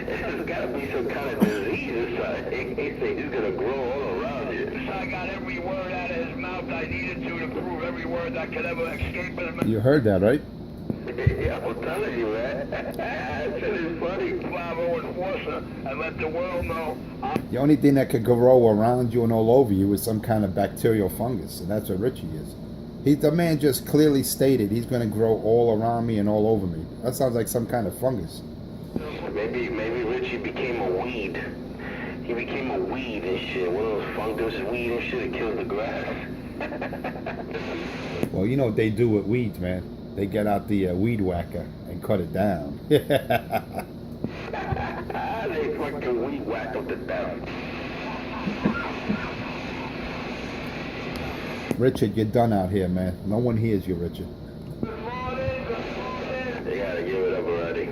There's gotta be some kind of disease inside. He said he's gonna grow all around you. I got every word out of his mouth I needed to prove every word that could ever escape his mouth. You heard that, right? Yeah, I'm telling you, man. That shit is funny. 250 Enforcer, and let the world know. The only thing that could grow around you and all over you is some kind of bacterial fungus, and that's what Richie is. The man just clearly stated he's going to grow all around me and all over me. That sounds like some kind of fungus. Maybe Richie became a weed. He became a weed and shit. One of those fungus weed and shit that kills the grass. Well, you know what they do with weeds, man. They get out the weed whacker and cut it down. They fucking weed whack up the death. Richard, you're done out here, man. No one hears you, Richard. You gotta give it up already.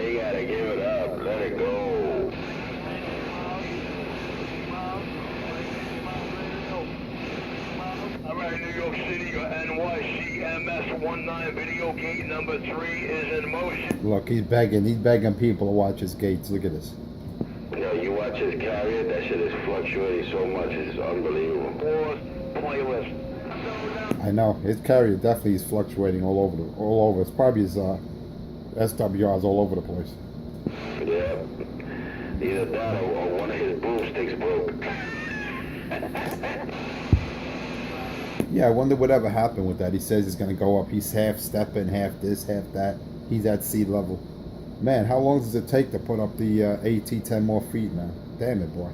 You gotta give it up. Let it go. Alright, New York City, your NYCMS19 video gate number 3 is in motion. Look, he's begging people to watch his gates. Look at this. No, you watch his carrier, that shit is fluctuating so much, it's unbelievable. Pause, playlist. I know his carrier definitely is fluctuating all over. It's probably his SWRs all over the place. Yeah, either that or one of his broomsticks broke. Yeah, I wonder whatever happened with that. He says he's going to go up. He's half stepping, half this, half that. He's at sea level. Man, how long does it take to put up the AT 10 more feet, man? Damn it, boy.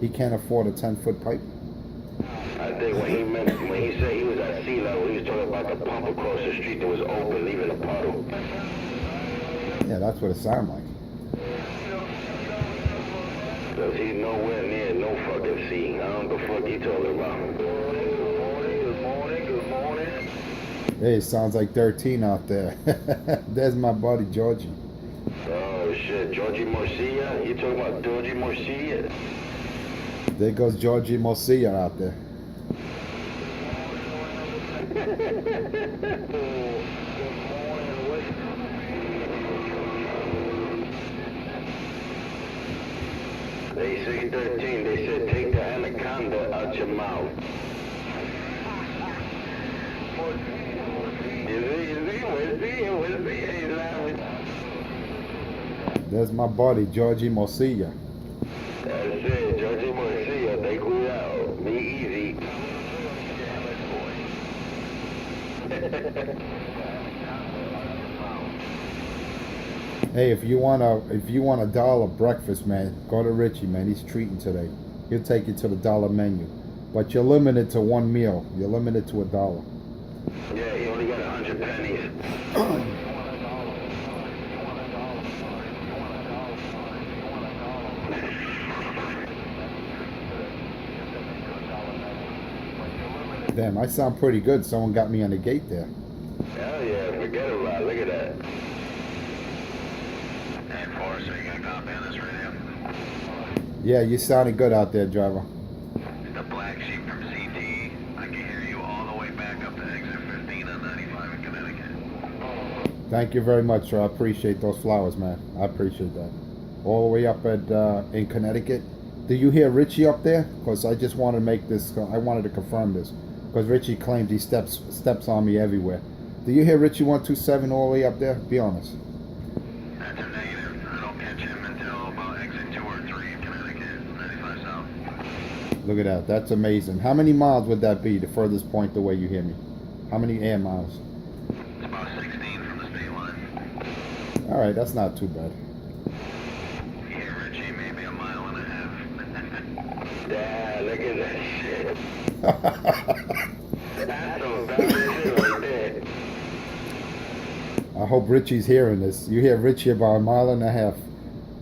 He can't afford a 10-foot pipe. I think when he said he was at sea level, he was talking about the pump across the street that was open, leaving a puddle. Yeah, that's what it sounded like. Cause he's nowhere near no fucking sea. I don't know what the fuck he talking about. Good morning. Hey, it sounds like 13 out there. There's my buddy, Georgie. Oh shit, Georgie Morcia? You talking about Georgie Morcia? There goes Georgie Morcia out there. They 613, they said take the anaconda out your mouth. There's my buddy, Georgie Morcia. That's it, Georgie Morcia, take cuidado, be easy. Hey, if you want a dollar breakfast, man, go to Richie, man. He's treating today. He'll take you to the dollar menu, but you're limited to one meal. You're limited to $1. Yeah, he only got 100 pennies. Damn, I sound pretty good. Someone got me on the gate there. Hell yeah, forget about it. Look at that. Hey, Forrest, are you going to copy on this radio? Yeah, you sounded good out there, driver. It's the black sheep from CT. I can hear you all the way back up to exit 15 on 95 in Connecticut. Thank you very much, sir. I appreciate those flowers, man. I appreciate that. All the way up at in Connecticut. Do you hear Richie up there? Because I just want to make this. I wanted to confirm this. Because Richie claims he steps on me everywhere. Do you hear Richie 127 all the way up there? Be honest. That's a negative. I don't catch him until about exit 2 or 3 in Connecticut, 95 South. Look at that. That's amazing. How many miles would that be, the furthest point the way you hear me? How many air miles? It's about 16 from the state line. All right, that's not too bad. Yeah, Richie, maybe a mile and a half. Yeah, look at that shit. That's some bad shit right there. I hope Richie's hearing this. You hear Richie about a mile and a half.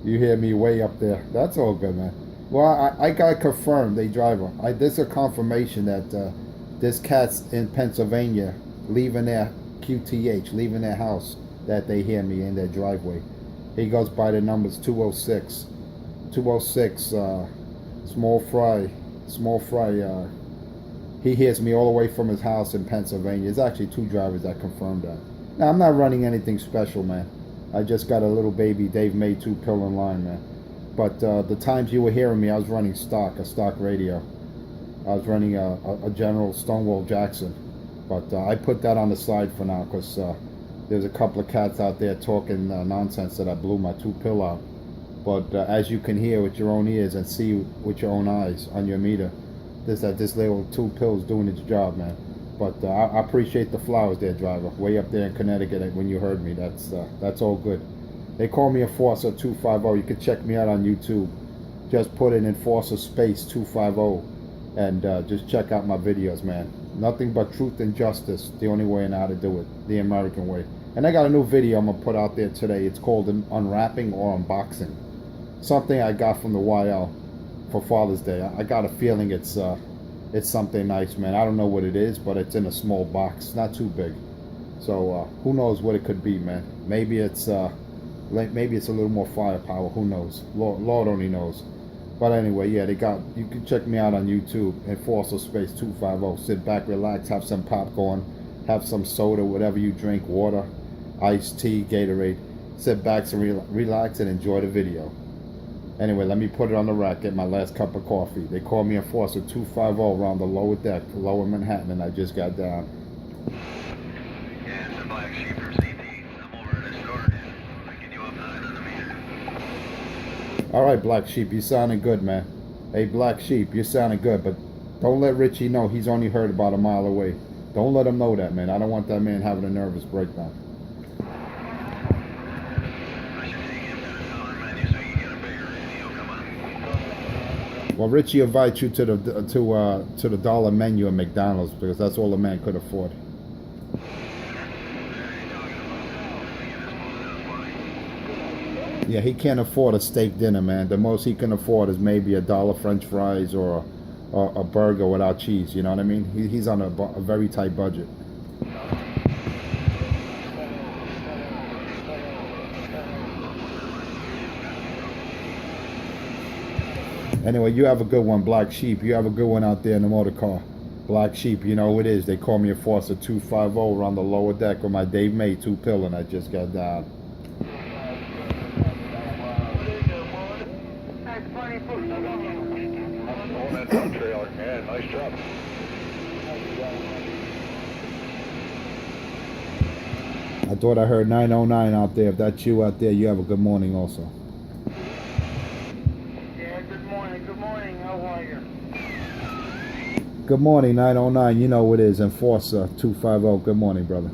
You hear me way up there. That's all good, man. Well, I got confirmed, they driver. There's a confirmation that this cat's in Pennsylvania leaving their QTH, leaving their house, that they hear me in their driveway. He goes by the numbers 206. 206, Small Fry. He hears me all the way from his house in Pennsylvania. There's actually 2 drivers that confirmed that. Now, I'm not running anything special, man. I just got a little baby Dave May 2 pill in line, man. But the times you were hearing me, I was running a stock radio. I was running a General Stonewall Jackson. But I put that on the side for now because there's a couple of cats out there talking nonsense that I blew my 2 pill out. But as you can hear with your own ears and see with your own eyes on your meter, this little 2 pills doing its job, man. But I appreciate the flowers there, driver. Way up there in Connecticut when you heard me. That's all good. They call me Enforcer 250. You can check me out on YouTube. Just put in Enforcer space 250 and just check out my videos, man. Nothing but truth and justice. The only way I know how to do it. The American way. And I got a new video I'm going to put out there today. It's called Unwrapping or Unboxing. Something I got from the YL for Father's Day. I got a feeling it's something nice, man. I don't know what it is, but it's in a small box. It's not too big. So who knows what it could be, man. Maybe it's a little more firepower. Who knows? Lord only knows. But anyway, yeah, you can check me out on YouTube, Enforcer Space 250. Sit back, relax, have some popcorn, have some soda, whatever you drink, water, iced tea, Gatorade. Sit back and relax and enjoy the video. Anyway, let me put it on the rack, get my last cup of coffee. They call me Enforcer 250 around the lower deck, lower Manhattan, and I just got down. Yeah, it's a Black Sheep from CT. I'm over in the store. Picking you up on the meter. All right, Black Sheep, you sounding good, man. Hey, Black Sheep, you sounding good, but don't let Richie know he's only heard about a mile away. Don't let him know that, man. I don't want that man having a nervous breakdown. Well, Richie invites you to the dollar menu at McDonald's because that's all the man could afford. Yeah, he can't afford a steak dinner, man. The most he can afford is maybe $1 French fries or a burger without cheese. You know what I mean? He's on a very tight budget. Anyway, you have a good one, Black Sheep. You have a good one out there in the motor car. Black Sheep, you know who it is. They call me Enforcer 250 around the lower deck with my Dave May 2 pill, and I just got down. Yeah, nice job. I thought I heard 909 out there. If that's you out there, you have a good morning also. Good morning, 909. You know what it is, Enforcer 250. Good morning, brother.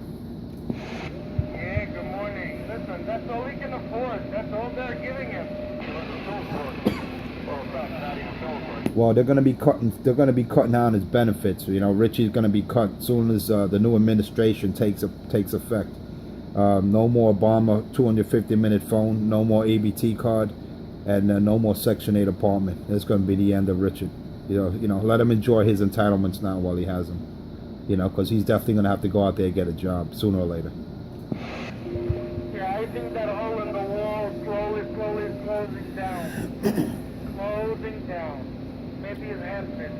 Yeah, good morning. Listen, that's all he can afford. That's all they're giving him. Well, they're gonna be cutting down his benefits. You know, Richie's gonna be cut as soon as the new administration takes effect. No more Obama 250-minute phone, no more ABT card, and no more Section 8 apartment. It's gonna be the end of Richard. You know, let him enjoy his entitlements now while he has them. You know, because he's definitely gonna have to go out there and get a job sooner or later. Yeah, I think that hole in the wall slowly is closing down. Closing down. Maybe his hand fit.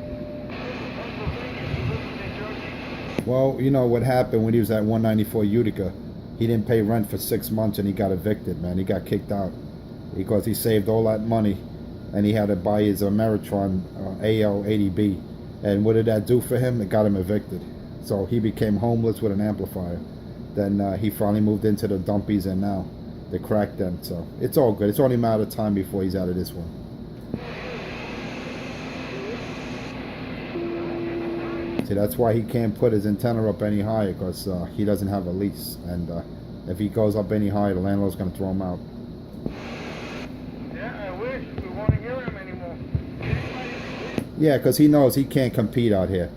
Well, you know what happened when he was at 194 Utica? He didn't pay rent for 6 months and he got evicted, man. He got kicked out because he saved all that money and he had to buy his Ameritron AL80B. And what did that do for him? It got him evicted. So he became homeless with an amplifier. Then he finally moved into the dumpies and now the crack den. So it's all good. It's only a matter of time before he's out of this one. See, that's why he can't put his antenna up any higher, because he doesn't have a lease. And if he goes up any higher, the landlord's going to throw him out. Yeah, I wish. We won't hear him anymore. Yeah, because he knows he can't compete out here.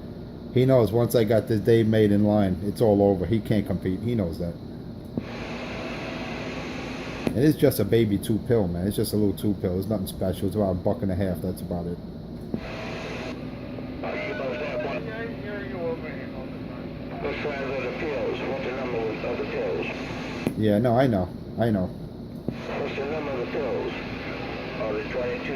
He knows once I got this Dave made in line, it's all over. He can't compete. He knows that. It is just a baby 2-pill, man. It's just a little 2-pill. It's nothing special. It's about $1.50. That's about it. Yeah, I hear you over here all the time. What size are the pills? What's the number of the pills? Yeah, no, I know. I know. What's the number of the pills? Oh, the 22.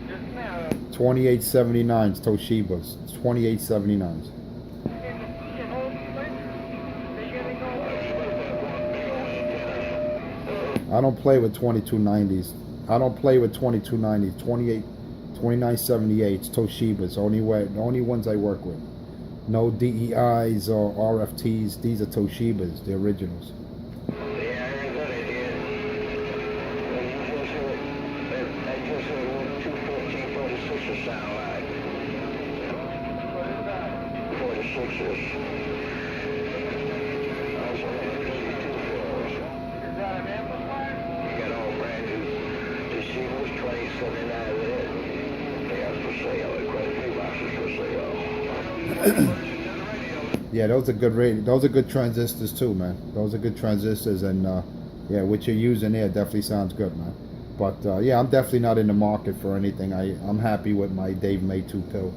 Just now, 28.79's Toshiba's. It's 28.79's. I don't play with 2290s. I don't play with 2290s. 2978's Toshiba's. The only ones I work with. No DEIs or RFTs. These are Toshiba's, the originals. Yeah, I heard that idea. I just heard what 214 46ers sound like. 46ers. Also, is that an amplifier? you got all brand new Toshiba's 2079 with it. They are for sale. Quite a few boxes for sale. Yeah, those are good those are good transistors too, man. Those are good transistors, and yeah, what you're using there definitely sounds good, man. But yeah, I'm definitely not in the market for anything. I'm happy with my Dave May 2-pill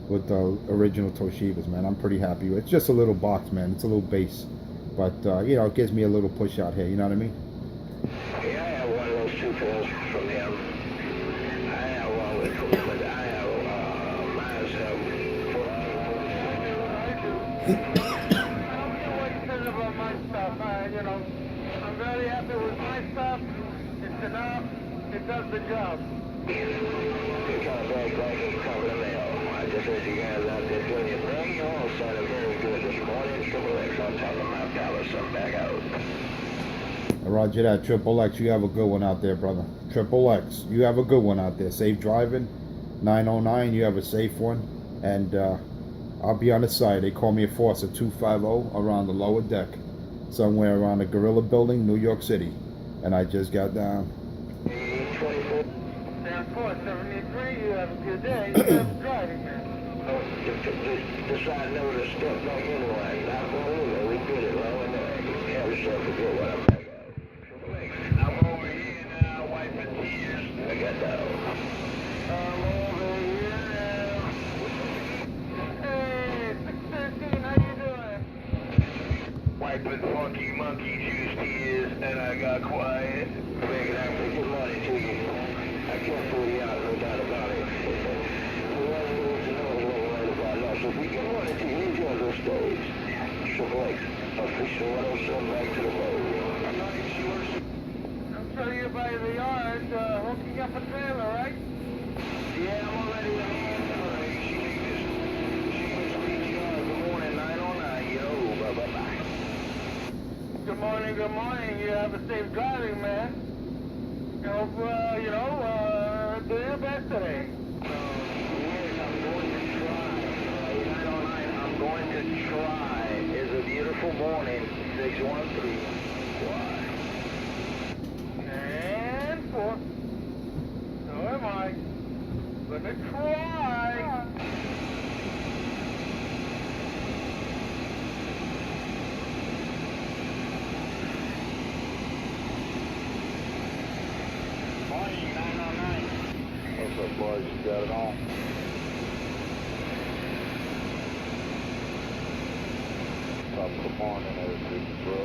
with the original Toshiba's, man. I'm pretty happy with it. It's just a little box, man. It's a little base, but you know, it gives me a little push out here. You know what I mean? Yeah, I have one of those 2 pills from them. I have one with I have mine's I don't care what he says about my stuff. You know, I'm very happy with my stuff. It's enough. It does the job. You're kind of very glad you covered the mail. I just heard you guys out there doing your thing. You all sounded very good this morning. Triple X on top of Mount Dallas. I'm back out. Roger that. Triple X, you have a good one out there, brother. Triple X, you have a good one out there. Safe driving. 909, you have a safe one. And I'll be on the side. They call me a Forcer 250 around the lower deck, somewhere around the Gorilla Building, New York City. And I just got down. 24. Down 473, you have a good day. You have driving, man. Oh, decide never to step back into line. Not going to. We did it long enough. Have yourself a good one. I'm back out. Triple X. I'm over here now, wiping tears. I got down. I'm over here now. Hey, 613, how you doing? Wiping funky monkey juice tears, and I got quiet. Making out for good money to you. I can't fool you out, no doubt about it. So if we get money to you, enjoy those days. Triple X, official 107 back to the road. I'm sure you're by the yard, hooking up a trailer, right? Yeah, I'm already in the she makes PTR. Good morning, 909, yo. Bye-bye. Good morning. You have a safe driving, man. I hope, do your best today. I'm going to try. It's a beautiful morning. 613. Why? And 4. So am I. Gonna try. Morning, 909. What's up, boys? You got it on? Top of the morning, everything, bro.